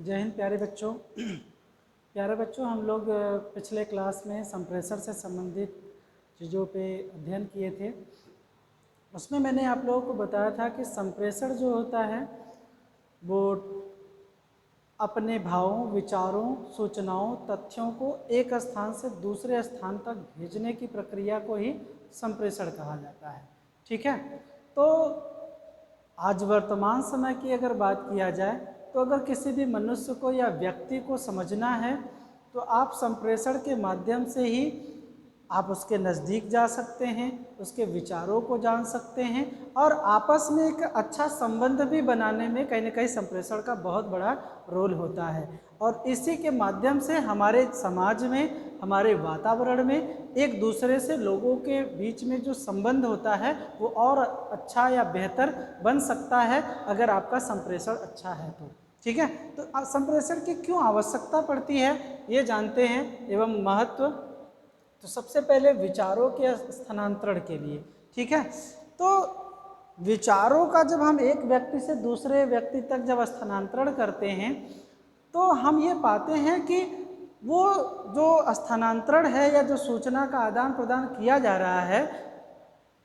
जय हिंद प्यारे बच्चों। प्यारे बच्चों, हम लोग पिछले क्लास में संप्रेषण से संबंधित चीज़ों पे अध्ययन किए थे। उसमें मैंने आप लोगों को बताया था कि संप्रेषण जो होता है वो अपने भावों, विचारों, सूचनाओं, तथ्यों को एक स्थान से दूसरे स्थान तक भेजने की प्रक्रिया को ही संप्रेषण कहा जाता है। ठीक है, तो आज वर्तमान समय की अगर बात किया जाए तो अगर किसी भी मनुष्य को या व्यक्ति को समझना है तो आप संप्रेषण के माध्यम से ही आप उसके नज़दीक जा सकते हैं, उसके विचारों को जान सकते हैं और आपस में एक अच्छा संबंध भी बनाने में कहीं ना कहीं संप्रेषण का बहुत बड़ा रोल होता है। और इसी के माध्यम से हमारे समाज में, हमारे वातावरण में एक दूसरे से लोगों के बीच में जो संबंध होता है वो और अच्छा या बेहतर बन सकता है अगर आपका संप्रेषण अच्छा है तो। ठीक है, तो संप्रेषण की क्यों आवश्यकता पड़ती है ये जानते हैं एवं महत्व। तो सबसे पहले विचारों के स्थानांतरण के लिए, ठीक है, तो विचारों का जब हम एक व्यक्ति से दूसरे व्यक्ति तक जब स्थानांतरण करते हैं तो हम ये पाते हैं कि वो जो स्थानांतरण है या जो सूचना का आदान प्रदान किया जा रहा है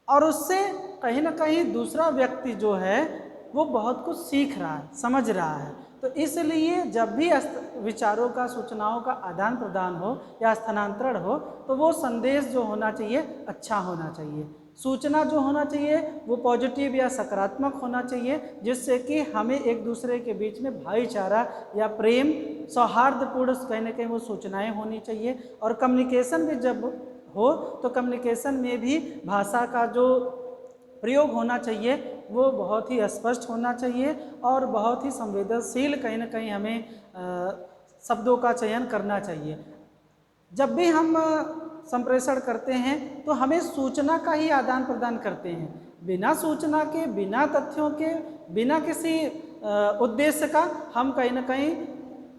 और उससे कहीं ना कहीं दूसरा व्यक्ति जो है वो बहुत कुछ सीख रहा है, समझ रहा है। तो इसलिए जब भी विचारों का, सूचनाओं का आदान प्रदान हो या स्थानांतरण हो तो वो संदेश जो होना चाहिए अच्छा होना चाहिए। सूचना जो होना चाहिए वो पॉजिटिव या सकारात्मक होना चाहिए, जिससे कि हमें एक दूसरे के बीच में भाईचारा या प्रेम, सौहार्दपूर्ण कहीं ना कहीं वो सूचनाएं होनी चाहिए। और कम्युनिकेशन भी जब हो तो कम्युनिकेशन में भी भाषा का जो प्रयोग होना चाहिए वो बहुत ही स्पष्ट होना चाहिए और बहुत ही संवेदनशील कहीं ना कहीं हमें शब्दों का चयन करना चाहिए। जब भी हम संप्रेषण करते हैं तो हमें सूचना का ही आदान प्रदान करते हैं, बिना सूचना के, बिना तथ्यों के, बिना किसी उद्देश्य का हम कहीं ना कहीं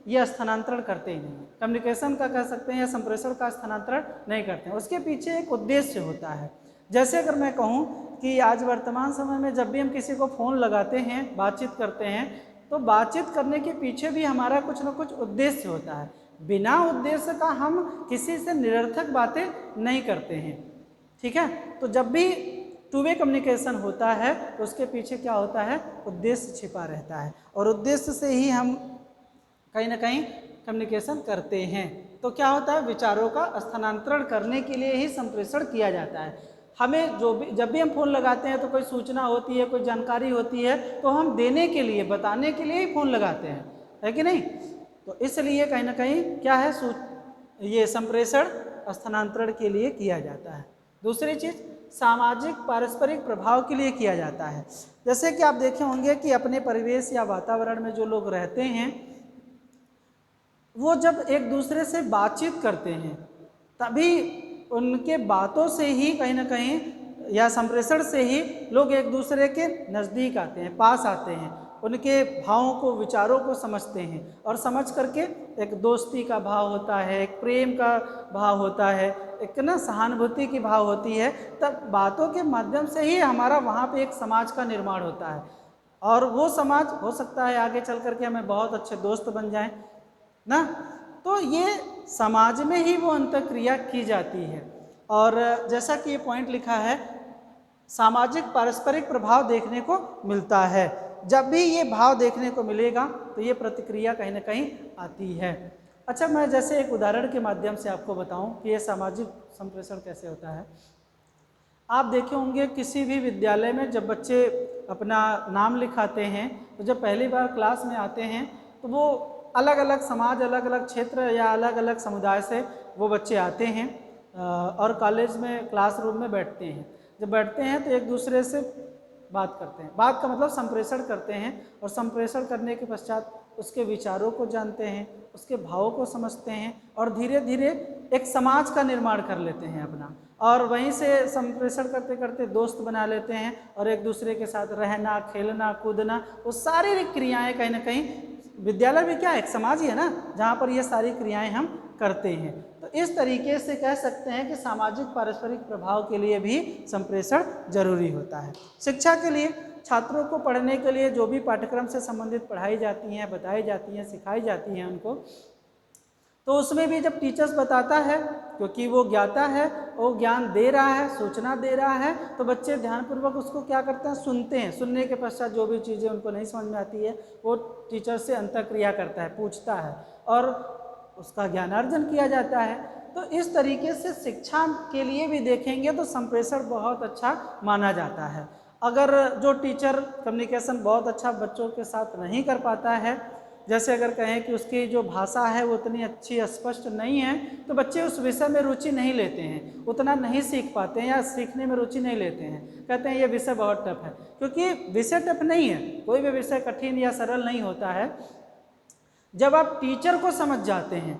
यह स्थानांतरण करते ही नहीं। कम्युनिकेशन का कह सकते हैं या संप्रेषण का स्थानांतरण नहीं करते हैं, उसके पीछे एक उद्देश्य होता है। जैसे अगर मैं कहूँ कि आज वर्तमान समय में जब भी हम किसी को फ़ोन लगाते हैं, बातचीत करते हैं, तो बातचीत करने के पीछे भी हमारा कुछ ना कुछ उद्देश्य होता है। बिना उद्देश्य का हम किसी से निरर्थक बातें नहीं करते हैं। ठीक है, तो जब भी टू वे कम्युनिकेशन होता है तो उसके पीछे क्या होता है, उद्देश्य छिपा रहता है और उद्देश्य से ही हम कहीं ना कहीं कम्युनिकेशन करते हैं। तो क्या होता है, विचारों का स्थानांतरण करने के लिए ही संप्रेषण किया जाता है। हमें जब भी हम फ़ोन लगाते हैं तो कोई सूचना होती है, कोई जानकारी होती है तो हम देने के लिए, बताने के लिए ही फ़ोन लगाते हैं, है कि नहीं। तो इसलिए कहीं ना कहीं क्या है, ये संप्रेषण स्थानांतरण के लिए किया जाता है। दूसरी चीज़, सामाजिक पारस्परिक प्रभाव के लिए किया जाता है। जैसे कि आप देखे होंगे कि अपने परिवेश या वातावरण में जो लोग रहते हैं वो जब एक दूसरे से बातचीत करते हैं तभी उनके बातों से ही कहीं ना कहीं या संप्रेषण से ही लोग एक दूसरे के नज़दीक आते हैं, पास आते हैं, उनके भावों को, विचारों को समझते हैं और समझ करके एक दोस्ती का भाव होता है, एक प्रेम का भाव होता है, एक ना सहानुभूति की भाव होती है। तब बातों के माध्यम से ही हमारा वहाँ पे एक समाज का निर्माण होता है और वो समाज हो सकता है आगे चल करके हमें बहुत अच्छे दोस्त बन जाएं ना। तो ये समाज में ही वो अंतःक्रिया की जाती है। और जैसा कि ये पॉइंट लिखा है, सामाजिक पारस्परिक प्रभाव देखने को मिलता है। जब भी ये भाव देखने को मिलेगा तो ये प्रतिक्रिया कहीं ना कहीं आती है। अच्छा, मैं जैसे एक उदाहरण के माध्यम से आपको बताऊं कि ये सामाजिक संप्रेषण कैसे होता है। आप देखे होंगे किसी भी विद्यालय में जब बच्चे अपना नाम लिखाते हैं तो जब पहली बार क्लास में आते हैं तो वो अलग अलग समाज, अलग अलग क्षेत्र या अलग अलग समुदाय से वो बच्चे आते हैं और कॉलेज में क्लासरूम में बैठते हैं। जब बैठते हैं तो एक दूसरे से बात करते हैं, बात का मतलब संप्रेषण करते हैं और संप्रेषण करने के पश्चात उसके विचारों को जानते हैं, उसके भावों को समझते हैं और धीरे धीरे एक समाज का निर्माण कर लेते हैं अपना। और वहीं से संप्रेषण करते करते दोस्त बना लेते हैं और एक दूसरे के साथ रहना, खेलना, कूदना, वो शारीरिक क्रियाएं कहीं ना कहीं, विद्यालय भी क्या है, एक समाज ही है ना जहाँ पर ये सारी क्रियाएं हम करते हैं। तो इस तरीके से कह सकते हैं कि सामाजिक पारस्परिक प्रभाव के लिए भी संप्रेषण जरूरी होता है। शिक्षा के लिए, छात्रों को पढ़ने के लिए जो भी पाठ्यक्रम से संबंधित पढ़ाई जाती हैं, बताई जाती हैं, सिखाई जाती हैं उनको, तो उसमें भी जब टीचर्स बताता है, क्योंकि वो ज्ञाता है, वो ज्ञान दे रहा है, सूचना दे रहा है, तो बच्चे ध्यानपूर्वक उसको क्या करते हैं, सुनते हैं। सुनने के पश्चात जो भी चीज़ें उनको नहीं समझ में आती है वो टीचर से अंतःक्रिया करता है, पूछता है और उसका ज्ञानार्जन किया जाता है। तो इस तरीके से शिक्षा के लिए भी देखेंगे तो संप्रेषण बहुत अच्छा माना जाता है। अगर जो टीचर कम्युनिकेशन बहुत अच्छा बच्चों के साथ नहीं कर पाता है, जैसे अगर कहें कि उसकी जो भाषा है वो उतनी अच्छी स्पष्ट नहीं है, तो बच्चे उस विषय में रुचि नहीं लेते हैं, उतना नहीं सीख पाते हैं या सीखने में रुचि नहीं लेते हैं, कहते हैं ये विषय बहुत टफ है। क्योंकि विषय टफ नहीं है, कोई भी विषय कठिन या सरल नहीं होता है। जब आप टीचर को समझ जाते हैं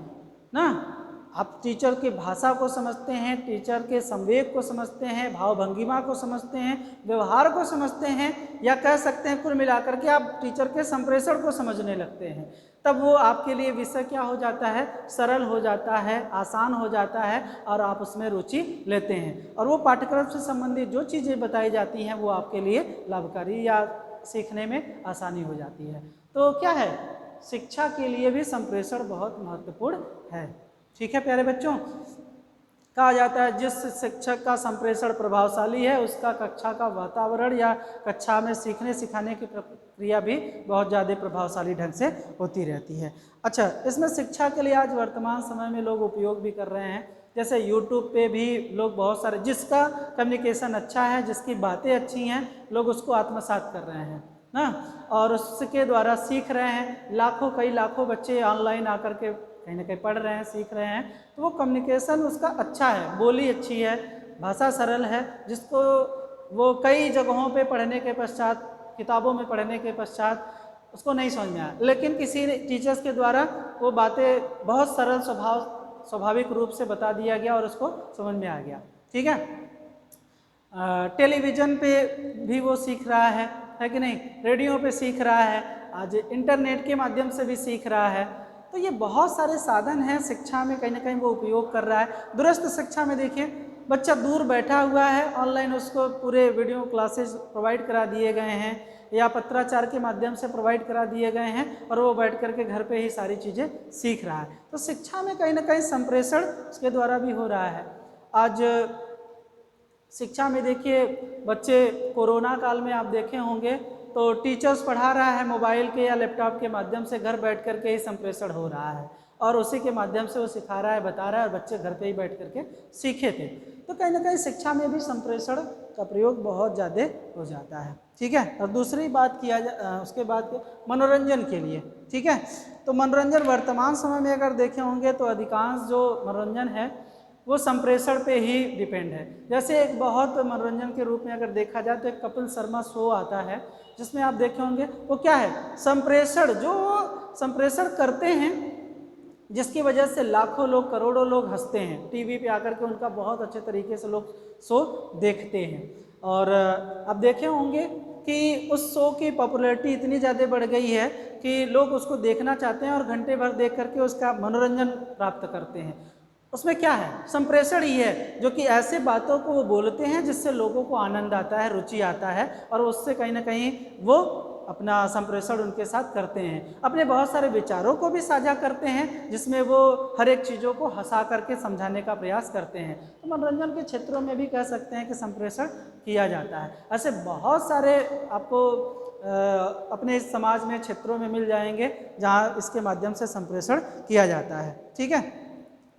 ना, आप टीचर की भाषा को समझते हैं, टीचर के संवेग को समझते हैं, भाव भंगिमा को समझते हैं, व्यवहार को समझते हैं, या कह सकते हैं कुल मिलाकर के आप टीचर के संप्रेषण को समझने लगते हैं, तब वो आपके लिए विषय क्या हो जाता है, सरल हो जाता है, आसान हो जाता है और आप उसमें रुचि लेते हैं और वो पाठ्यक्रम से संबंधित जो चीज़ें बताई जाती हैं वो आपके लिए लाभकारी या सीखने में आसानी हो जाती है। तो क्या है, शिक्षा के लिए भी संप्रेषण बहुत महत्वपूर्ण है। ठीक है प्यारे बच्चों, कहा जाता है जिस शिक्षक का संप्रेषण प्रभावशाली है उसका कक्षा का वातावरण या कक्षा में सीखने सिखाने की प्रक्रिया भी बहुत ज़्यादा प्रभावशाली ढंग से होती रहती है। अच्छा, इसमें शिक्षा के लिए आज वर्तमान समय में लोग उपयोग भी कर रहे हैं, जैसे यूट्यूब पे भी लोग बहुत सारे, जिसका कम्युनिकेशन अच्छा है, जिसकी बातें अच्छी हैं, लोग उसको आत्मसात कर रहे हैं ना, और उसके द्वारा सीख रहे हैं। लाखों कई लाखों बच्चे ऑनलाइन आकर के कहीं ना कहीं पढ़ रहे हैं, सीख रहे हैं, तो वो कम्युनिकेशन उसका अच्छा है, बोली अच्छी है, भाषा सरल है, जिसको वो कई जगहों पे पढ़ने के पश्चात, किताबों में पढ़ने के पश्चात उसको नहीं समझ में आया, लेकिन किसी टीचर्स के द्वारा वो बातें बहुत सरल स्वाभाविक रूप से बता दिया गया और उसको समझ में आ गया। ठीक है, टेलीविज़न पे भी वो सीख रहा है कि नहीं, रेडियो पे सीख रहा है, आज इंटरनेट के माध्यम से भी सीख रहा है। तो ये बहुत सारे साधन हैं शिक्षा में, कहीं ना कहीं वो उपयोग कर रहा है। दूरस्थ शिक्षा में देखिए, बच्चा दूर बैठा हुआ है, ऑनलाइन उसको पूरे वीडियो क्लासेस प्रोवाइड करा दिए गए हैं या पत्राचार के माध्यम से प्रोवाइड करा दिए गए हैं और वो बैठ करके घर पे ही सारी चीज़ें सीख रहा है। तो शिक्षा में कहीं ना कहीं संप्रेषण उसके द्वारा भी हो रहा है। आज शिक्षा में देखिए, बच्चे कोरोना काल में आप देखे होंगे तो टीचर्स पढ़ा रहा है मोबाइल के या लैपटॉप के माध्यम से, घर बैठ कर के ही संप्रेषण हो रहा है और उसी के माध्यम से वो सिखा रहा है, बता रहा है और बच्चे घर पे ही बैठ करके सीखे थे। तो कहीं ना कहीं शिक्षा में भी संप्रेषण का प्रयोग बहुत ज़्यादा हो जाता है। ठीक है, और दूसरी बात किया उसके बाद मनोरंजन के लिए। ठीक है, तो मनोरंजन वर्तमान समय में अगर देखे होंगे तो अधिकांश जो मनोरंजन है वो संप्रेषण पे ही डिपेंड है। जैसे एक बहुत मनोरंजन के रूप में अगर देखा जाए तो एक कपिल शर्मा शो आता है, जिसमें आप देखे होंगे वो क्या है, संप्रेषण, जो संप्रेषण करते हैं जिसकी वजह से लाखों लोग, करोड़ों लोग हंसते हैं, टीवी पे आकर के उनका बहुत अच्छे तरीके से लोग शो देखते हैं। और आप देखे होंगे कि उस शो की पॉपुलैरिटी इतनी ज़्यादा बढ़ गई है कि लोग उसको देखना चाहते हैं और घंटे भर देख करके उसका मनोरंजन प्राप्त करते हैं। उसमें क्या है, संप्रेषण ही है, जो कि ऐसे बातों को वो बोलते हैं जिससे लोगों को आनंद आता है, रुचि आता है और उससे कहीं ना कहीं वो अपना संप्रेषण उनके साथ करते हैं। अपने बहुत सारे विचारों को भी साझा करते हैं जिसमें वो हर एक चीज़ों को हंसा करके समझाने का प्रयास करते हैं। तो मनोरंजन के क्षेत्रों में भी कह सकते हैं कि संप्रेषण किया जाता है। ऐसे बहुत सारे आपको अपने समाज में क्षेत्रों में मिल जाएंगे जहाँ इसके माध्यम से संप्रेषण किया जाता है। ठीक है,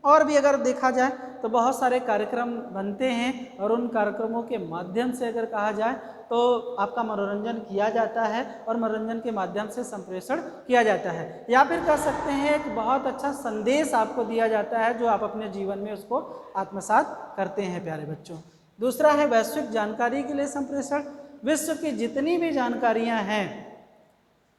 और भी अगर देखा जाए तो बहुत सारे कार्यक्रम बनते हैं और उन कार्यक्रमों के माध्यम से अगर कहा जाए तो आपका मनोरंजन किया जाता है और मनोरंजन के माध्यम से संप्रेषण किया जाता है, या फिर कह सकते हैं एक बहुत अच्छा संदेश आपको दिया जाता है जो आप अपने जीवन में उसको आत्मसात करते हैं प्यारे बच्चों। दूसरा है वैश्विक जानकारी के लिए संप्रेषण। विश्व की जितनी भी जानकारियाँ हैं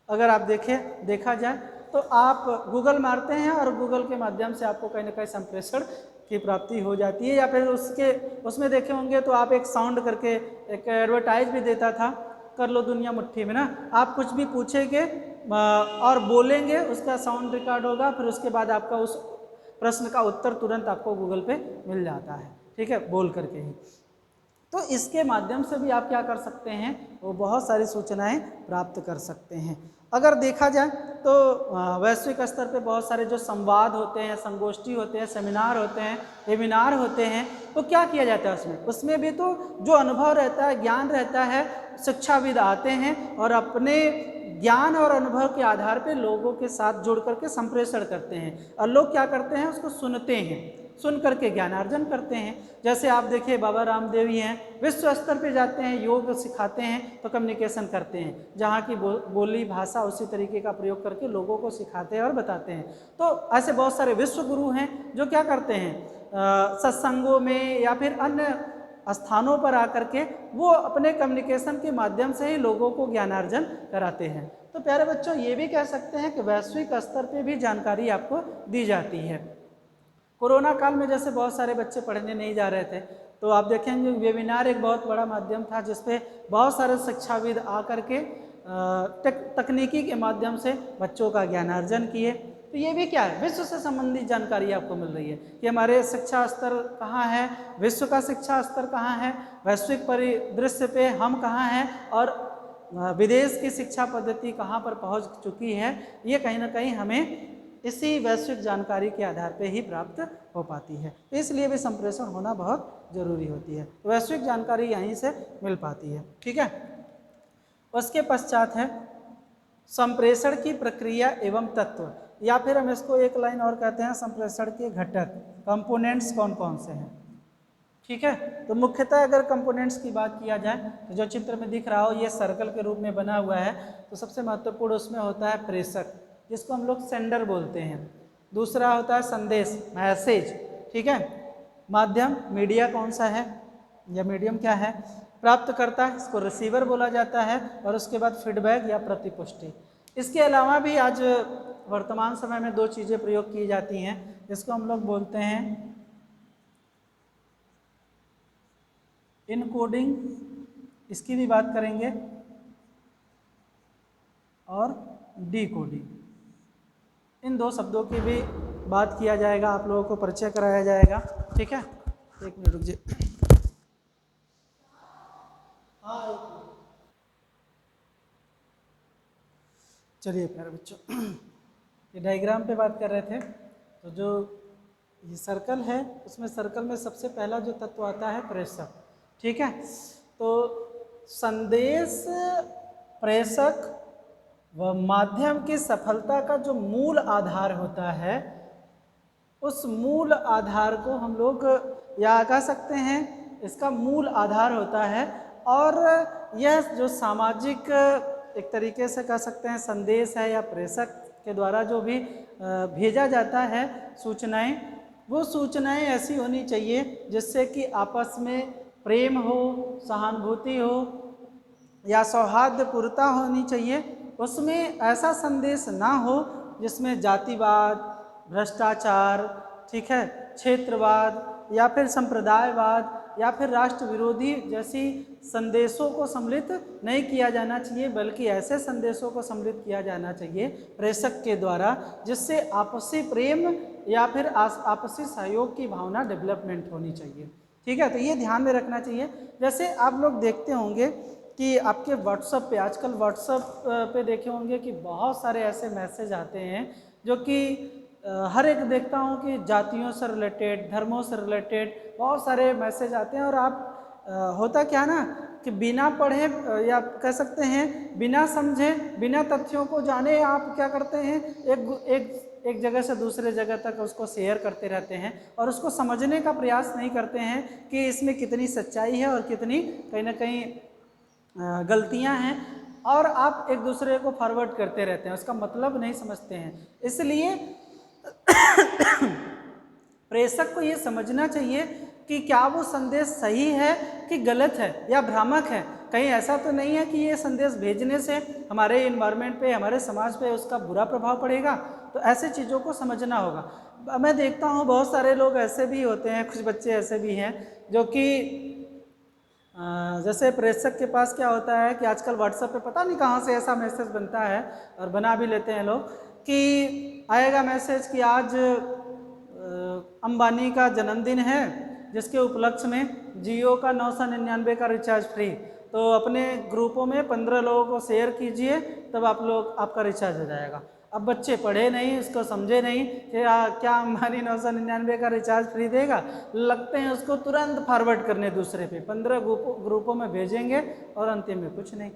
अगर आप देखा जाए तो आप गूगल मारते हैं और गूगल के माध्यम से आपको कहीं ना कहीं संप्रेषण की प्राप्ति हो जाती है। या फिर उसमें देखे होंगे तो आप एक साउंड करके एक एडवर्टाइज भी देता था, कर लो दुनिया मुट्ठी में ना, आप कुछ भी पूछेंगे और बोलेंगे, उसका साउंड रिकॉर्ड होगा, फिर उसके बाद आपका उस प्रश्न का उत्तर तुरंत आपको गूगल पे मिल जाता है। ठीक है, बोल करके ही। तो इसके माध्यम से भी आप क्या कर सकते हैं, वो बहुत सारी सूचनाएं प्राप्त कर सकते हैं। अगर देखा जाए तो वैश्विक स्तर पे बहुत सारे जो संवाद होते हैं, संगोष्ठी होते हैं, सेमिनार होते हैं, वेबिनार होते हैं, तो क्या किया जाता है उसमें भी तो जो अनुभव रहता है, ज्ञान रहता है, शिक्षाविद आते हैं और अपने ज्ञान और अनुभव के आधार पे लोगों के साथ जुड़ करके संप्रेषण करते हैं और लोग क्या करते हैं, उसको सुनते हैं, सुन करके ज्ञानार्जन करते हैं। जैसे आप देखिए बाबा रामदेव ही हैं, विश्व स्तर पे जाते हैं, योग सिखाते हैं तो कम्युनिकेशन करते हैं, जहाँ की बोली भाषा उसी तरीके का प्रयोग करके लोगों को सिखाते हैं और बताते हैं। तो ऐसे बहुत सारे विश्व गुरु हैं जो क्या करते हैं, सत्संगों में या फिर अन्य स्थानों पर आकर के वो अपने कम्युनिकेशन के माध्यम से ही लोगों को ज्ञानार्जन कराते हैं। तो प्यारे बच्चों, ये भी कह सकते हैं कि वैश्विक स्तर पे भी जानकारी आपको दी जाती है। कोरोना काल में जैसे बहुत सारे बच्चे पढ़ने नहीं जा रहे थे, तो आप देखेंगे वेबिनार एक बहुत बड़ा माध्यम था जिसपे बहुत सारे शिक्षाविद आकर के तकनीकी के माध्यम से बच्चों का ज्ञानार्जन किए। तो ये भी क्या है, विश्व से संबंधित जानकारी आपको मिल रही है कि हमारे शिक्षा स्तर कहाँ है, विश्व का शिक्षा स्तर कहाँ है, वैश्विक परिदृश्य पे हम कहाँ हैं और विदेश की शिक्षा पद्धति कहाँ पर पहुँच चुकी है। ये कहीं ना कहीं हमें इसी वैश्विक जानकारी के आधार पे ही प्राप्त हो पाती है। तो इसलिए भी संप्रेषण होना बहुत जरूरी होती है। तो वैश्विक जानकारी यहीं से मिल पाती है। ठीक है, उसके पश्चात है संप्रेषण की प्रक्रिया एवं तत्व, या फिर हम इसको एक लाइन और कहते हैं संप्रेषण के घटक, कंपोनेंट्स कौन कौन से हैं। ठीक है, तो मुख्यतः अगर कंपोनेंट्स की बात किया जाए तो जो चित्र में दिख रहा हो ये सर्कल के रूप में बना हुआ है, तो सबसे महत्वपूर्ण उसमें होता है प्रेषक, जिसको हम लोग सेंडर बोलते हैं। दूसरा होता है संदेश, मैसेज। ठीक है, माध्यम मीडिया कौन सा है या मीडियम क्या है, प्राप्त करता है, इसको रिसीवर बोला जाता है, और उसके बाद फीडबैक या प्रतिपुष्टि। इसके अलावा भी आज वर्तमान समय में दो चीज़ें प्रयोग की जाती हैं, जिसको हम लोग बोलते हैं इनकोडिंग, इसकी भी बात करेंगे, और डीकोडिंग। इन दो शब्दों की भी बात किया जाएगा, आप लोगों को परिचय कराया जाएगा। ठीक है, एक मिनट रुक जाइए। चलिए प्यारे बच्चों, ये डायग्राम पे बात कर रहे थे। तो जो ये सर्कल है, उसमें सर्कल में सबसे पहला जो तत्व आता है प्रेषक। ठीक है, तो संदेश प्रेषक व माध्यम की सफलता का जो मूल आधार होता है, उस मूल आधार को हम लोग या कह सकते हैं इसका मूल आधार होता है। और यह जो सामाजिक एक तरीके से कह सकते हैं संदेश है या प्रेषक के द्वारा जो भी भेजा जाता है सूचनाएं, वो सूचनाएं ऐसी होनी चाहिए जिससे कि आपस में प्रेम हो, सहानुभूति हो या सौहार्दपूर्णता होनी चाहिए। उसमें ऐसा संदेश ना हो जिसमें जातिवाद, भ्रष्टाचार, ठीक है, क्षेत्रवाद या फिर संप्रदायवाद या फिर राष्ट्र विरोधी जैसी संदेशों को सम्मिलित नहीं किया जाना चाहिए, बल्कि ऐसे संदेशों को सम्मिलित किया जाना चाहिए प्रेषक के द्वारा जिससे आपसी प्रेम या फिर आपसी सहयोग की भावना डेवलपमेंट होनी चाहिए। ठीक है, तो ये ध्यान में रखना चाहिए। जैसे आप लोग देखते होंगे कि आपके व्हाट्सएप पे, आजकल व्हाट्सएप पे देखे होंगे कि बहुत सारे ऐसे मैसेज आते हैं जो कि हर एक देखता हूँ कि जातियों से रिलेटेड, धर्मों से रिलेटेड बहुत सारे मैसेज आते हैं। और आप होता क्या ना कि बिना पढ़े या कह सकते हैं बिना समझे, बिना तथ्यों को जाने आप क्या करते हैं, एक जगह से दूसरे जगह तक उसको शेयर करते रहते हैं और उसको समझने का प्रयास नहीं करते हैं कि इसमें कितनी सच्चाई है और कितनी कहीं ना कहीं गलतियां हैं, और आप एक दूसरे को फॉरवर्ड करते रहते हैं, उसका मतलब नहीं समझते हैं। इसलिए प्रेषक को ये समझना चाहिए कि क्या वो संदेश सही है कि गलत है या भ्रामक है। कहीं ऐसा तो नहीं है कि ये संदेश भेजने से हमारे इन्वायरमेंट पे, हमारे समाज पे उसका बुरा प्रभाव पड़ेगा। तो ऐसे चीज़ों को समझना होगा। मैं देखता हूँ बहुत सारे लोग ऐसे भी होते हैं, कुछ बच्चे ऐसे भी हैं जो कि जैसे प्रेषक के पास क्या होता है कि आजकल व्हाट्सएप पे पता नहीं कहाँ से ऐसा मैसेज बनता है और बना भी लेते हैं लोग कि आएगा मैसेज कि आज अंबानी का जन्मदिन है जिसके उपलक्ष्य में जियो का 999 का रिचार्ज फ्री। तो अपने ग्रुपों में 15 लोगों को शेयर कीजिए, तब आपका रिचार्ज हो जाएगा। अब बच्चे पढ़े नहीं, उसको समझे नहीं कि क्या अंबानी 999 का रिचार्ज फ्री देगा, लगते हैं उसको तुरंत फॉरवर्ड करने दूसरे पे, 15 ग्रुपों में भेजेंगे और अंतिम में कुछ नहीं।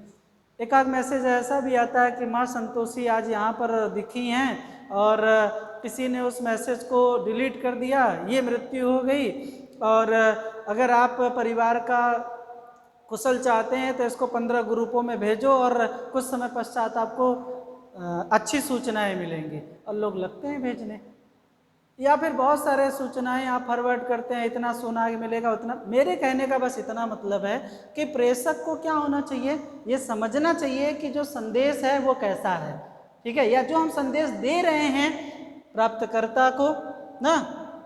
एक आध मैसेज ऐसा भी आता है कि माँ संतोषी आज यहाँ पर दिखी हैं और किसी ने उस मैसेज को डिलीट कर दिया, ये मृत्यु हो गई। और अगर आप परिवार का कुशल चाहते हैं तो इसको 15 ग्रुपों में भेजो और कुछ समय पश्चात आपको अच्छी सूचनाएं मिलेंगी, और लोग लगते हैं भेजने। या फिर बहुत सारे सूचनाएं आप फॉरवर्ड करते हैं, इतना सोना मिलेगा उतना। मेरे कहने का बस इतना मतलब है कि प्रेषक को क्या होना चाहिए, ये समझना चाहिए कि जो संदेश है वो कैसा है, ठीक है, या जो हम संदेश दे रहे हैं प्राप्तकर्ता को ना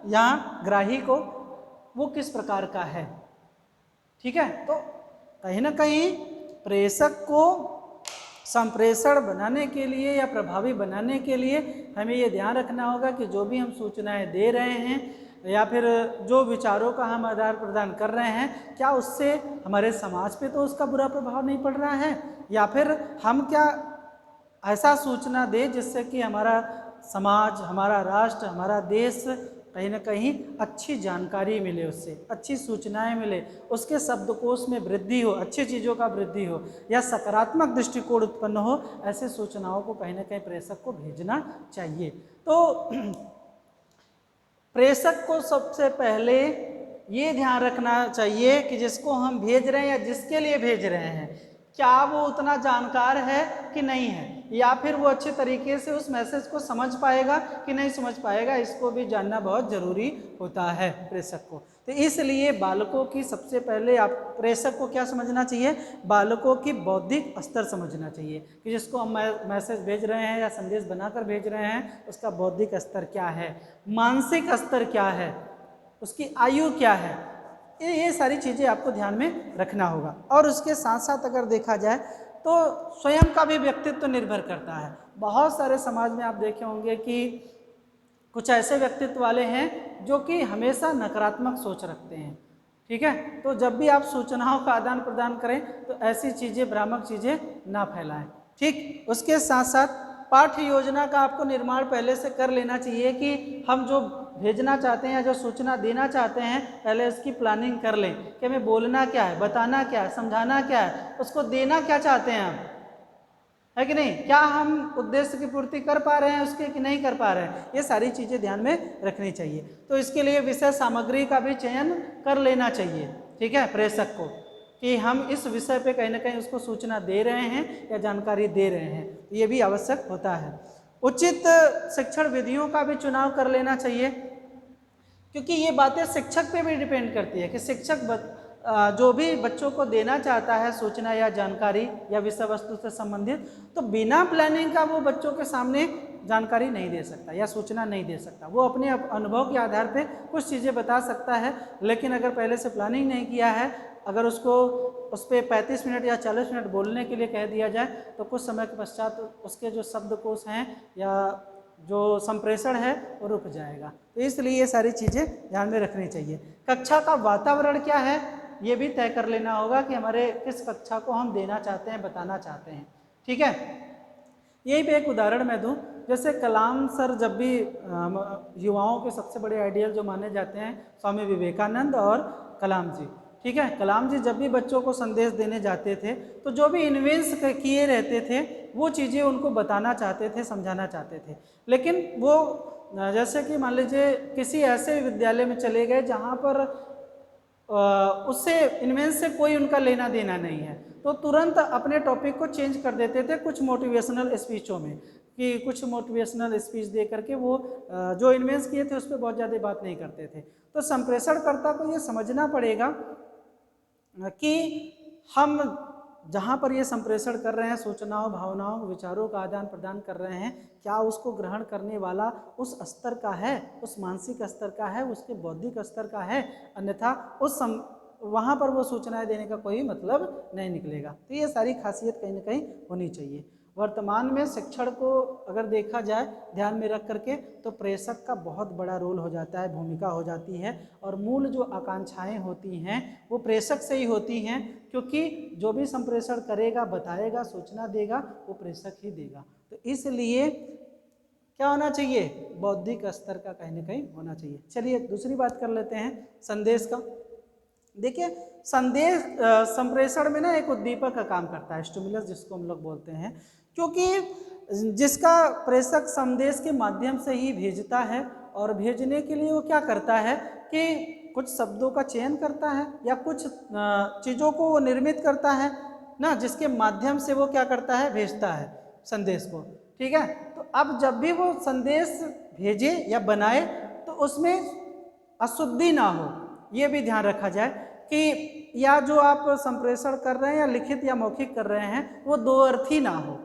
या ग्राही को, वो किस प्रकार का है, ठीक है। तो कहीं ना कहीं प्रेषक को संप्रेषण बनाने के लिए या प्रभावी बनाने के लिए हमें ये ध्यान रखना होगा कि जो भी हम सूचनाएं दे रहे हैं या फिर जो विचारों का हम आदान प्रदान कर रहे हैं, क्या उससे हमारे समाज पे तो उसका बुरा प्रभाव नहीं पड़ रहा है, या फिर हम क्या ऐसा सूचना दें जिससे कि हमारा समाज, हमारा राष्ट्र, हमारा देश कहीं ना कहीं अच्छी जानकारी मिले, उससे अच्छी सूचनाएं मिले, उसके शब्दकोश में वृद्धि हो, अच्छी चीज़ों का वृद्धि हो या सकारात्मक दृष्टिकोण उत्पन्न हो, ऐसे सूचनाओं को कहीं ना कहीं प्रेषक को भेजना चाहिए। तो प्रेषक को सबसे पहले ये ध्यान रखना चाहिए कि जिसको हम भेज रहे हैं या जिसके लिए भेज रहे हैं, क्या वो उतना जानकार है कि नहीं है, या फिर वो अच्छे तरीके से उस मैसेज को समझ पाएगा कि नहीं समझ पाएगा, इसको भी जानना बहुत ज़रूरी होता है प्रेषक को। तो इसलिए बालकों की सबसे पहले आप प्रेषक को क्या समझना चाहिए, बालकों की बौद्धिक स्तर समझना चाहिए कि जिसको हम मैसेज भेज रहे हैं या संदेश बनाकर भेज रहे हैं उसका बौद्धिक स्तर क्या है, मानसिक स्तर क्या है, उसकी आयु क्या है, ये सारी चीज़ें आपको ध्यान में रखना होगा। और उसके साथ साथ अगर देखा जाए तो स्वयं का भी व्यक्तित्व निर्भर करता है। बहुत सारे समाज में आप देखे होंगे कि कुछ ऐसे व्यक्तित्व वाले हैं जो कि हमेशा नकारात्मक सोच रखते हैं, ठीक है। तो जब भी आप सूचनाओं का आदान प्रदान करें तो ऐसी चीज़ें, भ्रामक चीज़ें ना फैलाएं, ठीक। उसके साथ साथ पाठ्य योजना का आपको निर्माण पहले से कर लेना चाहिए कि हम जो भेजना चाहते हैं या जो सूचना देना चाहते हैं पहले उसकी प्लानिंग कर लें कि हमें बोलना क्या है, बताना क्या है, समझाना क्या है, उसको देना क्या चाहते हैं हम, है कि नहीं, क्या हम उद्देश्य की पूर्ति कर पा रहे हैं उसके कि नहीं कर पा रहे हैं, ये सारी चीज़ें ध्यान में रखनी चाहिए। तो इसके लिए विषय सामग्री का भी चयन कर लेना चाहिए, ठीक है, प्रेषक को, कि हम इस विषय पे कहीं ना कहीं उसको सूचना दे रहे हैं या जानकारी दे रहे हैं, ये भी आवश्यक होता है। उचित शिक्षण विधियों का भी चुनाव कर लेना चाहिए, क्योंकि ये बातें शिक्षक पे भी डिपेंड करती है कि शिक्षक जो भी बच्चों को देना चाहता है सूचना या जानकारी या विषय वस्तु से संबंधित, तो बिना प्लानिंग का वो बच्चों के सामने जानकारी नहीं दे सकता या सूचना नहीं दे सकता। वो अपने अनुभव के आधार पे कुछ चीज़ें बता सकता है, लेकिन अगर पहले से प्लानिंग नहीं किया है, अगर उसको उस पर 35 मिनट या 40 मिनट बोलने के लिए कह दिया जाए तो कुछ समय के पश्चात उसके जो शब्दकोश हैं या जो संप्रेषण है वो रुक जाएगा। तो इसलिए ये सारी चीज़ें ध्यान में रखनी चाहिए। कक्षा का वातावरण क्या है ये भी तय कर लेना होगा कि हमारे किस कक्षा को हम देना चाहते हैं, बताना चाहते हैं, ठीक है। यही पे एक उदाहरण मैं दूं, जैसे कलाम सर जब भी युवाओं के सबसे बड़े आइडियल जो माने जाते हैं स्वामी विवेकानंद और कलाम जी, ठीक है, कलाम जी जब भी बच्चों को संदेश देने जाते थे तो जो भी इन्वेंस किए रहते थे वो चीज़ें उनको बताना चाहते थे, समझाना चाहते थे। लेकिन वो जैसे कि मान लीजिए किसी ऐसे विद्यालय में चले गए जहाँ पर उससे इन्वेंस से कोई उनका लेना देना नहीं है, तो तुरंत अपने टॉपिक को चेंज कर देते थे कुछ मोटिवेशनल स्पीचों में, कि कुछ मोटिवेशनल स्पीच दे करके वो जो इन्वेंस किए थे उस पर बहुत ज़्यादा बात नहीं करते थे। तो संप्रेषणकर्ता को ये समझना पड़ेगा कि हम जहाँ पर ये संप्रेषण कर रहे हैं, सूचनाओं, भावनाओं, विचारों का आदान प्रदान कर रहे हैं, क्या उसको ग्रहण करने वाला उस स्तर का है, उस मानसिक स्तर का है, उसके बौद्धिक स्तर का है, अन्यथा वहाँ पर वो सूचनाएं देने का कोई मतलब नहीं निकलेगा। तो ये सारी खासियत कहीं ना कहीं होनी चाहिए। वर्तमान में शिक्षण को अगर देखा जाए ध्यान में रख करके तो प्रेषक का बहुत बड़ा रोल हो जाता है, भूमिका हो जाती है, और मूल जो आकांक्षाएं होती हैं वो प्रेषक से ही होती हैं, क्योंकि जो भी संप्रेषण करेगा, बताएगा, सूचना देगा, वो प्रेषक ही देगा। तो इसलिए क्या होना चाहिए, बौद्धिक स्तर का कहीं ना कहीं होना चाहिए। चलिए दूसरी बात कर लेते हैं संदेश का। देखिए संदेश संप्रेषण में ना एक उद्दीपक का काम करता है, स्टिमुलस जिसको हम लोग बोलते हैं, क्योंकि जिसका प्रेषक संदेश के माध्यम से ही भेजता है, और भेजने के लिए वो क्या करता है कि कुछ शब्दों का चयन करता है या कुछ चीज़ों को वो निर्मित करता है ना, जिसके माध्यम से वो क्या करता है, भेजता है संदेश को। ठीक है, तो अब जब भी वो संदेश भेजे या बनाए तो उसमें अशुद्धि ना हो, ये भी ध्यान रखा जाए कि या जो आप संप्रेषण कर रहे हैं या लिखित या मौखिक कर रहे हैं वो दो अर्थी ना हो,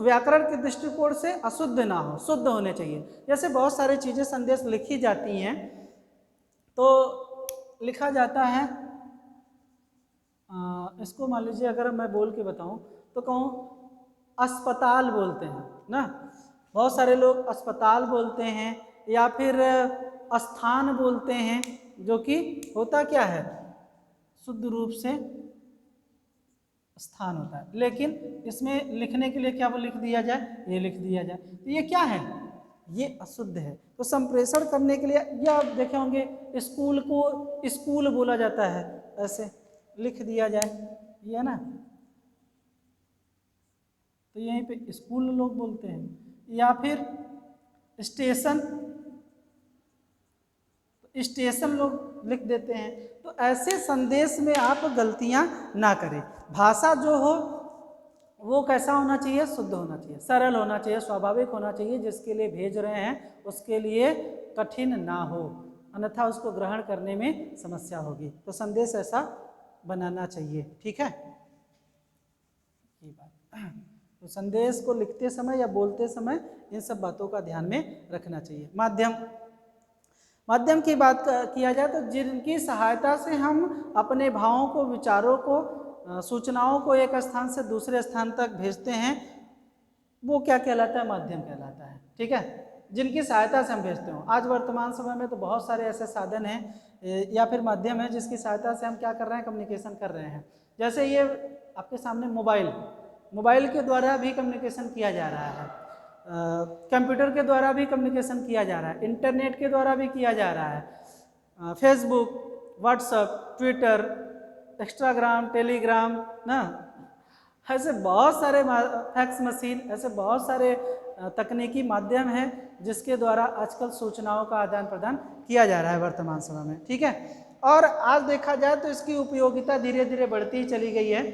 व्याकरण के दृष्टिकोण से अशुद्ध ना हो, शुद्ध होने चाहिए। जैसे बहुत सारी चीज़ें संदेश लिखी जाती हैं, तो लिखा जाता है इसको मान लीजिए अगर मैं बोल के बताऊं तो कहूँ अस्पताल बोलते हैं ना, बहुत सारे लोग अस्पताल बोलते हैं या फिर स्थान बोलते हैं, जो कि होता क्या है, शुद्ध रूप से स्थान होता है, लेकिन इसमें लिखने के लिए क्या वो लिख दिया जाए, ये लिख दिया जाए, तो ये क्या है, ये अशुद्ध है। तो संप्रेषण करने के लिए, या आप देखे होंगे स्कूल को स्कूल बोला जाता है, ऐसे लिख दिया जाए, ये है ना, तो यहीं पे स्कूल लोग बोलते हैं, या फिर स्टेशन, स्टेशन लोग लिख देते हैं। तो ऐसे संदेश में आप गलतियां ना करें। भाषा जो हो वो कैसा होना चाहिए, शुद्ध होना चाहिए, सरल होना चाहिए, स्वाभाविक होना चाहिए, जिसके लिए भेज रहे हैं उसके लिए कठिन ना हो, अन्यथा उसको ग्रहण करने में समस्या होगी। तो संदेश ऐसा बनाना चाहिए। ठीक है, ये बात। तो संदेश को लिखते समय या बोलते समय इन सब बातों का ध्यान में रखना चाहिए। माध्यम, माध्यम की बात किया जाए तो जिनकी सहायता से हम अपने भावों को, विचारों को, सूचनाओं को एक स्थान से दूसरे स्थान तक भेजते हैं, वो क्या कहलाता है, माध्यम कहलाता है। ठीक है, जिनकी सहायता से हम भेजते हो। आज वर्तमान समय में तो बहुत सारे ऐसे साधन हैं या फिर माध्यम है जिसकी सहायता से हम क्या कर रहे हैं, कम्युनिकेशन कर रहे हैं। जैसे ये आपके सामने मोबाइल के द्वारा भी कम्युनिकेशन किया जा रहा है, कंप्यूटर के द्वारा भी कम्युनिकेशन किया जा रहा है, इंटरनेट के द्वारा भी किया जा रहा है, Facebook, WhatsApp, Twitter, Instagram, Telegram ना, ऐसे बहुत सारे फैक्स मशीन, ऐसे बहुत सारे तकनीकी माध्यम हैं जिसके द्वारा आजकल सूचनाओं का आदान प्रदान किया जा रहा है वर्तमान समय में। ठीक है, और आज देखा जाए तो इसकी उपयोगिता धीरे धीरे बढ़ती ही चली गई है।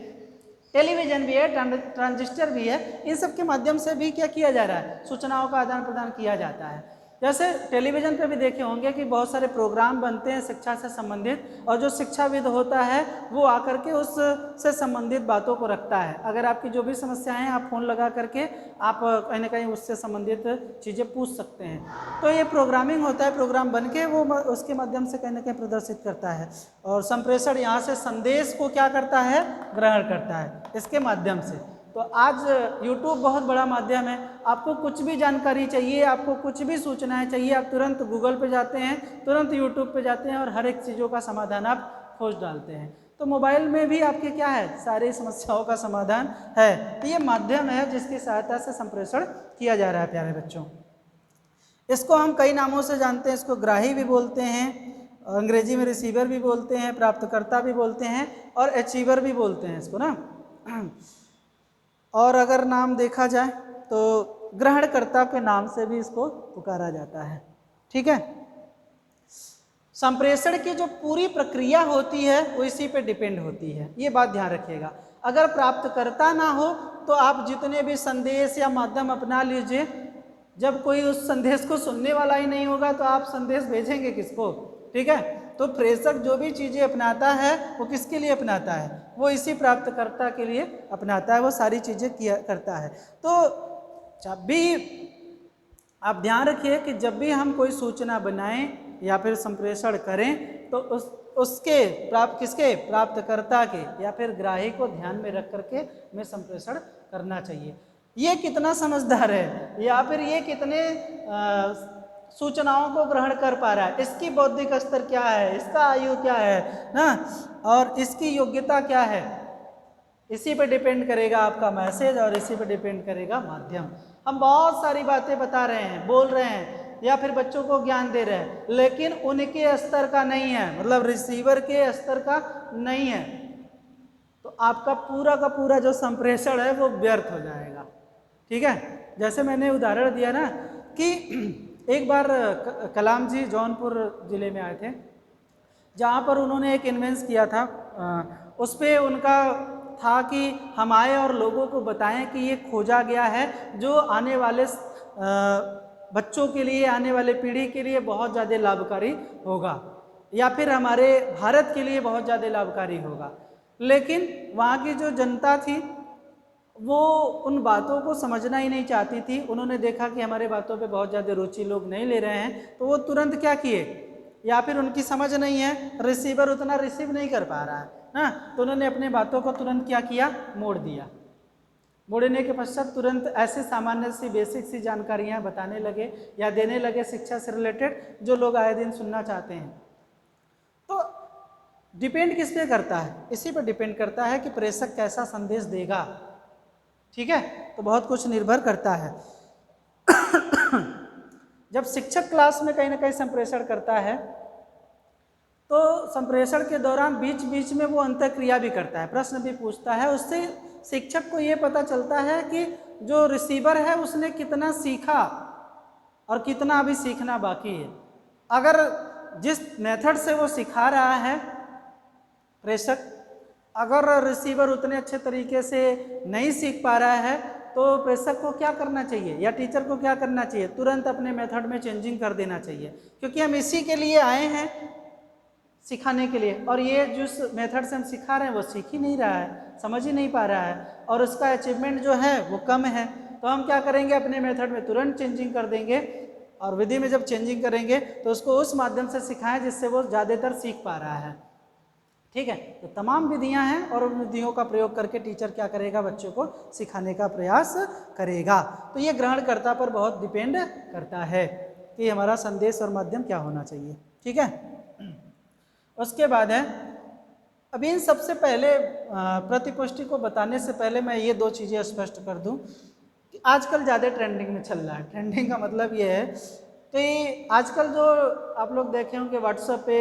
टेलीविज़न भी है, ट्रांजिस्टर भी है, इन सब के माध्यम से भी क्या किया जा रहा है, सूचनाओं का आदान प्रदान किया जाता है। जैसे टेलीविज़न पे भी देखे होंगे कि बहुत सारे प्रोग्राम बनते हैं शिक्षा से संबंधित, और जो शिक्षाविद होता है वो आकर के उससे संबंधित बातों को रखता है। अगर आपकी जो भी समस्याएं हैं, आप फ़ोन लगा करके आप कहीं ना कहीं उससे संबंधित चीज़ें पूछ सकते हैं। तो ये प्रोग्रामिंग होता है, प्रोग्राम बन के वो उसके माध्यम से कहीं ना कहीं प्रदर्शित करता है, और संप्रेषण यहाँ से संदेश को क्या करता है, ग्रहण करता है इसके माध्यम से। तो आज YouTube बहुत बड़ा माध्यम है, आपको कुछ भी जानकारी चाहिए, आपको कुछ भी सूचनाएं चाहिए, आप तुरंत गूगल पे जाते हैं, तुरंत YouTube पे जाते हैं और हर एक चीज़ों का समाधान आप खोज डालते हैं। तो मोबाइल में भी आपके क्या है, सारी समस्याओं का समाधान है। तो ये माध्यम है जिसकी सहायता से संप्रेषण किया जा रहा है प्यारे बच्चों। इसको हम कई नामों से जानते हैं, इसको ग्राही भी बोलते हैं, अंग्रेजी में रिसीवर भी बोलते हैं, प्राप्तकर्ता भी बोलते हैं, और अचीवर भी बोलते हैं इसको ना। और अगर नाम देखा जाए तो ग्रहणकर्ता के नाम से भी इसको पुकारा जाता है। ठीक है, संप्रेषण की जो पूरी प्रक्रिया होती है वो इसी पे डिपेंड होती है, ये बात ध्यान रखिएगा। अगर प्राप्तकर्ता ना हो तो आप जितने भी संदेश या माध्यम अपना लीजिए, जब कोई उस संदेश को सुनने वाला ही नहीं होगा तो आप संदेश भेजेंगे किसको। ठीक है, तो प्रेषक जो भी चीज़ें अपनाता है वो किसके लिए अपनाता है, वो इसी प्राप्तकर्ता के लिए अपनाता है, वो सारी चीज़ें किया करता है। तो जब भी आप ध्यान रखिए कि जब भी हम कोई सूचना बनाएं या फिर संप्रेषण करें तो उसके किसके, प्राप्तकर्ता के या फिर ग्राही को ध्यान में रख करके हमें संप्रेषण करना चाहिए। ये कितना समझदार है, या फिर ये कितने सूचनाओं को ग्रहण कर पा रहा है, इसकी बौद्धिक स्तर क्या है, इसका आयु क्या है ना, और इसकी योग्यता क्या है। इसी पे डिपेंड करेगा आपका मैसेज और इसी पे डिपेंड करेगा माध्यम। हम बहुत सारी बातें बता रहे हैं, बोल रहे हैं, या फिर बच्चों को ज्ञान दे रहे हैं, लेकिन उनके स्तर का नहीं है, मतलब रिसीवर के स्तर का नहीं है, तो आपका पूरा का पूरा जो संप्रेषण है वो व्यर्थ हो जाएगा। ठीक है, जैसे मैंने उदाहरण दिया ना कि एक बार कलाम जी जौनपुर ज़िले में आए थे, जहाँ पर उन्होंने एक इन्वेंस किया था, उस पर उनका था कि हम आए और लोगों को बताएं कि ये खोजा गया है जो आने वाले बच्चों के लिए, आने वाले पीढ़ी के लिए बहुत ज़्यादा लाभकारी होगा, या फिर हमारे भारत के लिए बहुत ज़्यादा लाभकारी होगा। लेकिन वहाँ की जो जनता थी वो उन बातों को समझना ही नहीं चाहती थी। उन्होंने देखा कि हमारे बातों पे बहुत ज़्यादा रुचि लोग नहीं ले रहे हैं, तो वो तुरंत क्या किए, या फिर उनकी समझ नहीं है, रिसीवर उतना रिसीव नहीं कर पा रहा है ना, तो उन्होंने अपने बातों को तुरंत क्या किया, मोड़ दिया। मोड़ने के पश्चात तुरंत ऐसे सामान्य सी बेसिक सी जानकारियाँ बताने लगे या देने लगे शिक्षा से रिलेटेड, जो लोग आए दिन सुनना चाहते हैं। तो डिपेंड किस पे करता है, इसी पे डिपेंड करता है कि प्रेषक कैसा संदेश देगा। ठीक है, तो बहुत कुछ निर्भर करता है। जब शिक्षक क्लास में कहीं ना कहीं संप्रेषण करता है, तो संप्रेषण के दौरान बीच बीच में वो अंतःक्रिया भी करता है, प्रश्न भी पूछता है। उससे शिक्षक को ये पता चलता है कि जो रिसीवर है उसने कितना सीखा और कितना अभी सीखना बाकी है। अगर जिस मेथड से वो सिखा रहा है प्रेषक, अगर रिसीवर उतने अच्छे तरीके से नहीं सीख पा रहा है, तो प्रेषक को क्या करना चाहिए या टीचर को क्या करना चाहिए, तुरंत अपने मेथड में चेंजिंग कर देना चाहिए, क्योंकि हम इसी के लिए आए हैं, सिखाने के लिए। और ये जिस मेथड से हम सिखा रहे हैं वो सीख ही नहीं रहा है, समझ ही नहीं पा रहा है, और उसका अचीवमेंट जो है वो कम है। तो हम क्या करेंगे, अपने मेथड में तुरंत चेंजिंग कर देंगे, और विधि में जब चेंजिंग करेंगे तो उसको उस माध्यम से सिखाएं जिससे वो ज़्यादातर सीख पा रहा है। ठीक है, तो तमाम विधियां हैं, और उन विधियों का प्रयोग करके टीचर क्या करेगा, बच्चों को सिखाने का प्रयास करेगा। तो ये ग्रहणकर्ता पर बहुत डिपेंड करता है कि हमारा संदेश और माध्यम क्या होना चाहिए। ठीक है, उसके बाद है, अब इन सबसे पहले प्रतिपुष्टि को बताने से पहले मैं ये दो चीज़ें स्पष्ट कर दूं कि आजकल ज़्यादा ट्रेंडिंग में चल रहा है। ट्रेंडिंग का मतलब ये है, तो ये आजकल जो आप लोग देखे होंगे व्हाट्सएप पे,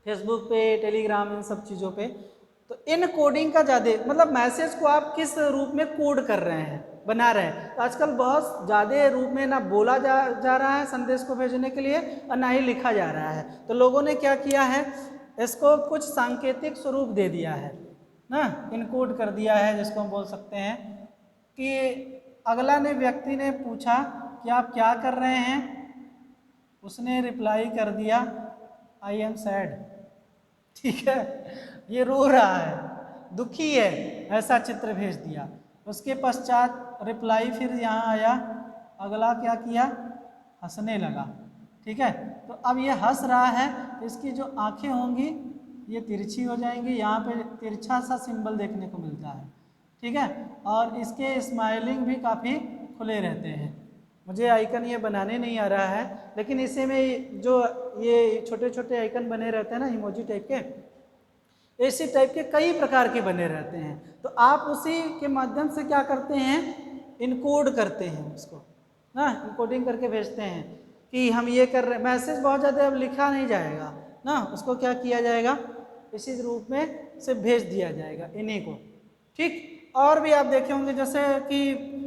फेसबुक पे, टेलीग्राम, इन सब चीज़ों पे, तो इन कोडिंग का ज़्यादा, मतलब मैसेज को आप किस रूप में कोड कर रहे हैं, बना रहे हैं। तो आजकल बहुत ज़्यादा रूप में ना बोला जा रहा है संदेश को भेजने के लिए, और ना ही लिखा जा रहा है। तो लोगों ने क्या किया है, इसको कुछ सांकेतिक स्वरूप दे दिया है ना, इनकोड कर दिया है, जिसको हम बोल सकते हैं कि अगला ने व्यक्ति ने पूछा कि आप क्या कर रहे हैं, उसने रिप्लाई कर दिया आई एम सैड। ठीक है, ये रो रहा है, दुखी है, ऐसा चित्र भेज दिया। उसके पश्चात रिप्लाई फिर यहाँ आया, अगला क्या किया, हंसने लगा। ठीक है, तो अब ये हंस रहा है, तो इसकी जो आंखें होंगी ये तिरछी हो जाएंगी, यहाँ पे तिरछा सा सिंबल देखने को मिलता है। ठीक है, और इसके स्माइलिंग भी काफ़ी खुले रहते हैं। मुझे आइकन ये बनाने नहीं आ रहा है, लेकिन इसे में जो ये छोटे छोटे आइकन बने रहते हैं ना, इमोजी टाइप के, ऐसे टाइप के कई प्रकार के बने रहते हैं। तो आप उसी के माध्यम से क्या करते हैं, इनकोड करते हैं उसको ना, इनकोडिंग करके भेजते हैं कि हम ये कर रहे हैं। मैसेज बहुत ज़्यादा अब लिखा नहीं जाएगा ना, उसको क्या किया जाएगा, इसी रूप में से भेज दिया जाएगा इन्हीं को। ठीक, और भी आप देखे होंगे जैसे कि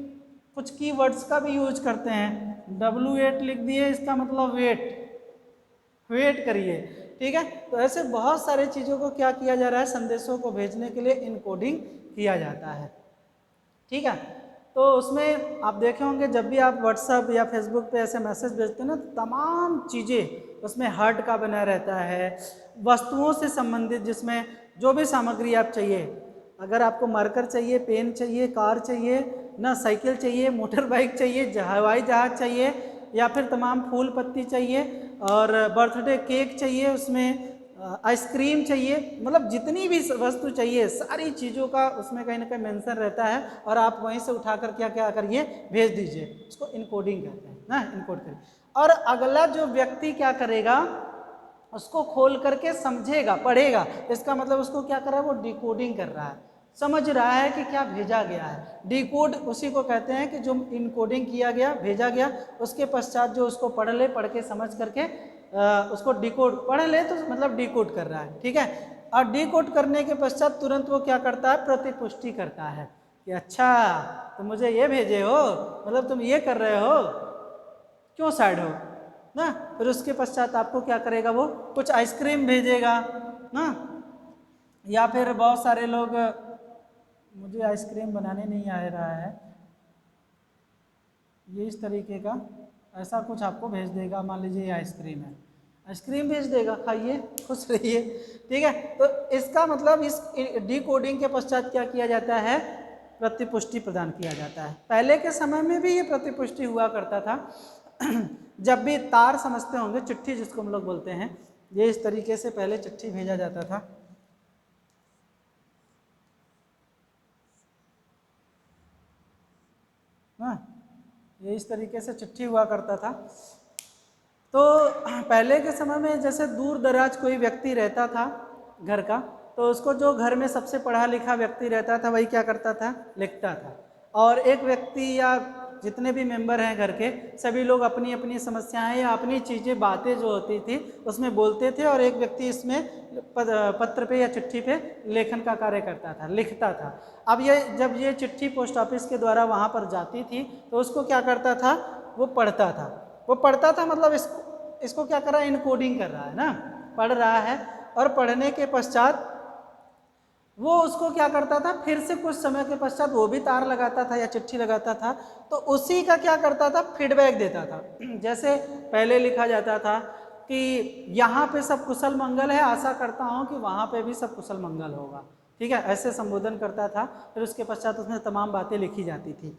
कुछ कीवर्ड्स का भी यूज करते हैं। W8 लिख दिए, इसका मतलब वेट करिए। ठीक है, तो ऐसे बहुत सारे चीज़ों को क्या किया जा रहा है, संदेशों को भेजने के लिए इनकोडिंग किया जाता है। ठीक है, तो उसमें आप देखे होंगे जब भी आप व्हाट्सएप या फेसबुक पे ऐसे मैसेज भेजते हैं ना, तो तमाम चीज़ें उसमें हार्ट का बना रहता है, वस्तुओं से संबंधित, जिसमें जो भी सामग्री आप चाहिए, अगर आपको मार्कर चाहिए, पेन चाहिए, कार चाहिए ना, साइकिल चाहिए, मोटर बाइक चाहिए, हवाई जहाज चाहिए, या फिर तमाम फूल पत्ती चाहिए, और बर्थडे केक चाहिए, उसमें आइसक्रीम चाहिए, मतलब जितनी भी वस्तु चाहिए सारी चीज़ों का उसमें कहीं ना कहीं मेंशन रहता है, और आप वहीं से उठाकर क्या क्या करिए, भेज दीजिए। उसको इनकोडिंग कहते हैं ना, इनकोड करिए। और अगला जो व्यक्ति क्या करेगा, उसको खोल करके समझेगा, पढ़ेगा, इसका मतलब उसको क्या कर रहा है, वो डिकोडिंग कर रहा है, समझ रहा है कि क्या भेजा गया है। डिकोड उसी को कहते हैं कि जो इनकोडिंग किया गया, भेजा गया, उसके पश्चात जो उसको पढ़ ले, पढ़ के समझ करके उसको डिकोड, पढ़ ले तो मतलब डिकोड कर रहा है, ठीक है। और डिकोड करने के पश्चात तुरंत वो क्या करता है, प्रतिपुष्टि करता है कि अच्छा तुम मुझे ये भेजे हो, मतलब तुम ये कर रहे हो, क्यों सैड हो ना। फिर उसके पश्चात आपको क्या करेगा, वो कुछ आइसक्रीम भेजेगा ना, या फिर बहुत सारे लोग, मुझे आइसक्रीम बनाने नहीं आ रहा है, ये इस तरीके का ऐसा कुछ आपको भेज देगा। मान लीजिए ये आइसक्रीम है, आइसक्रीम भेज देगा, खाइए खुश रहिए, ठीक है। तो इसका मतलब इस डिकोडिंग के पश्चात क्या किया जाता है, प्रतिपुष्टि प्रदान किया जाता है। पहले के समय में भी ये प्रतिपुष्टि हुआ करता था जब भी तार समझते होंगे, चिट्ठी जिसको हम लोग बोलते हैं, ये इस तरीके से पहले चिट्ठी भेजा जाता था। हाँ, ये इस तरीके से चिट्ठी हुआ करता था। तो पहले के समय में जैसे दूर दराज कोई व्यक्ति रहता था घर का, तो उसको जो घर में सबसे पढ़ा लिखा व्यक्ति रहता था वही क्या करता था, लिखता था। और एक व्यक्ति या जितने भी मेंबर हैं घर के, सभी लोग अपनी अपनी समस्याएं या अपनी चीज़ें, बातें जो होती थी उसमें बोलते थे, और एक व्यक्ति इसमें पत्र पे या चिट्ठी पे लेखन का कार्य करता था, लिखता था। अब ये जब ये चिट्ठी पोस्ट ऑफिस के द्वारा वहाँ पर जाती थी तो उसको क्या करता था, वो पढ़ता था। वो पढ़ता था मतलब इसको क्या कर रहा है, इनकोडिंग कर रहा है ना, पढ़ रहा है। और पढ़ने के पश्चात वो उसको क्या करता था, फिर से कुछ समय के पश्चात वो भी तार लगाता था या चिट्ठी लगाता था, तो उसी का क्या करता था, फीडबैक देता था। जैसे पहले लिखा जाता था कि यहाँ पे सब कुशल मंगल है, आशा करता हूँ कि वहाँ पे भी सब कुशल मंगल होगा, ठीक है, ऐसे संबोधन करता था। फिर उसके पश्चात उसमें तमाम बातें लिखी जाती थी।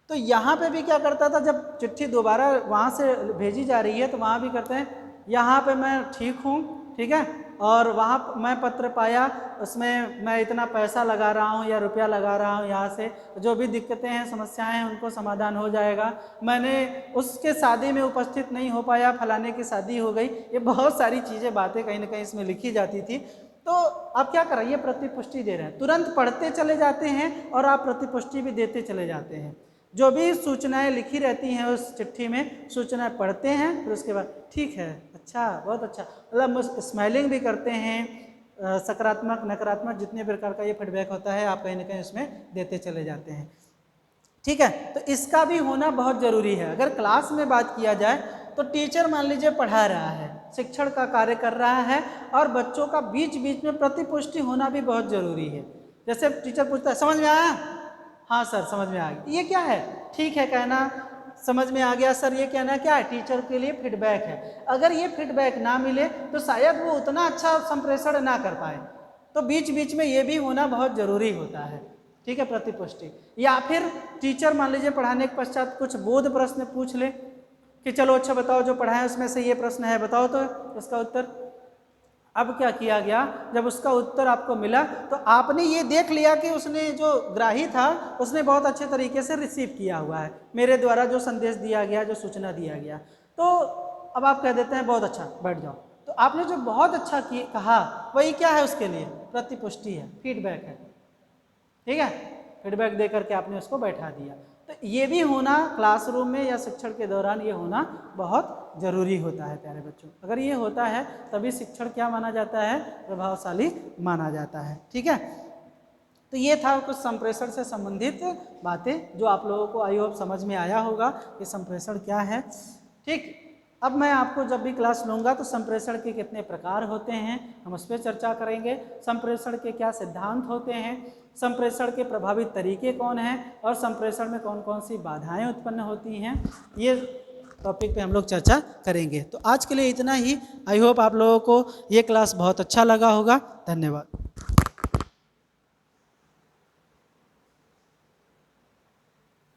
तो यहाँ पे भी क्या करता था, जब चिट्ठी दोबारा वहाँ से भेजी जा रही है तो वहाँ भी करते हैं, यहाँ पे मैं ठीक हूँ, ठीक है, और वहाँ मैं पत्र पाया, उसमें मैं इतना पैसा लगा रहा हूँ या रुपया लगा रहा हूँ, यहाँ से जो भी दिक्कतें हैं, समस्याएं हैं, उनको समाधान हो जाएगा। मैंने उसके शादी में उपस्थित नहीं हो पाया, फलाने की शादी हो गई, ये बहुत सारी चीज़ें, बातें कहीं ना कहीं इसमें लिखी जाती थी। तो आप क्या कर रहे हैं, ये प्रतिपुष्टि दे रहे हैं, तुरंत पढ़ते चले जाते हैं और आप प्रतिपुष्टि भी देते चले जाते हैं। जो भी सूचनाएं लिखी रहती हैं उस चिट्ठी में, सूचनाएं पढ़ते हैं, फिर उसके बाद ठीक है, अच्छा, बहुत अच्छा, मतलब स्माइलिंग भी करते हैं, सकारात्मक नकारात्मक जितने प्रकार का ये फीडबैक होता है आप कहीं ना कहीं उसमें देते चले जाते हैं, ठीक है। तो इसका भी होना बहुत ज़रूरी है। अगर क्लास में बात किया जाए तो टीचर मान लीजिए पढ़ा रहा है, शिक्षण का कार्य कर रहा है, और बच्चों का बीच बीच में प्रतिपुष्टि होना भी बहुत ज़रूरी है। जैसे टीचर पूछता है, समझ में आया, हाँ सर समझ में आ गया, ये क्या है, ठीक है कहना, समझ में आ गया सर, ये कहना क्या है, टीचर के लिए फीडबैक है। अगर ये फीडबैक ना मिले तो शायद वो उतना अच्छा संप्रेषण ना कर पाए, तो बीच बीच में ये भी होना बहुत ज़रूरी होता है, ठीक है, प्रतिपुष्टि। या फिर टीचर मान लीजिए पढ़ाने के पश्चात कुछ बोध प्रश्न पूछ ले कि चलो अच्छा बताओ, जो पढ़ाएं उसमें से ये प्रश्न है, बताओ तो इसका उत्तर। अब क्या किया गया, जब उसका उत्तर आपको मिला तो आपने ये देख लिया कि उसने, जो ग्राही था, उसने बहुत अच्छे तरीके से रिसीव किया हुआ है मेरे द्वारा जो संदेश दिया गया, जो सूचना दिया गया। तो अब आप कह देते हैं बहुत अच्छा, बैठ जाओ। तो आपने जो बहुत अच्छा कहा वही क्या है, उसके लिए प्रतिपुष्टि है, फीडबैक है, ठीक है, फीडबैक दे करके आपने उसको बैठा दिया। तो ये भी होना क्लासरूम में या शिक्षण के दौरान ये होना बहुत ज़रूरी होता है प्यारे बच्चों। अगर ये होता है तभी शिक्षण क्या माना जाता है, प्रभावशाली माना जाता है, ठीक है। तो ये था कुछ संप्रेषण से संबंधित बातें जो आप लोगों को आई होप समझ में आया होगा कि संप्रेषण क्या है, ठीक। अब मैं आपको जब भी क्लास लूँगा तो संप्रेषण के कितने प्रकार होते हैं हम उस पर चर्चा करेंगे, संप्रेषण के क्या सिद्धांत होते हैं, संप्रेषण के प्रभावित तरीके कौन हैं, और संप्रेषण में कौन कौन सी बाधाएं उत्पन्न होती हैं, ये टॉपिक पे हम लोग चर्चा करेंगे। तो आज के लिए इतना ही। आई होप आप लोगों को ये क्लास बहुत अच्छा लगा होगा। धन्यवाद।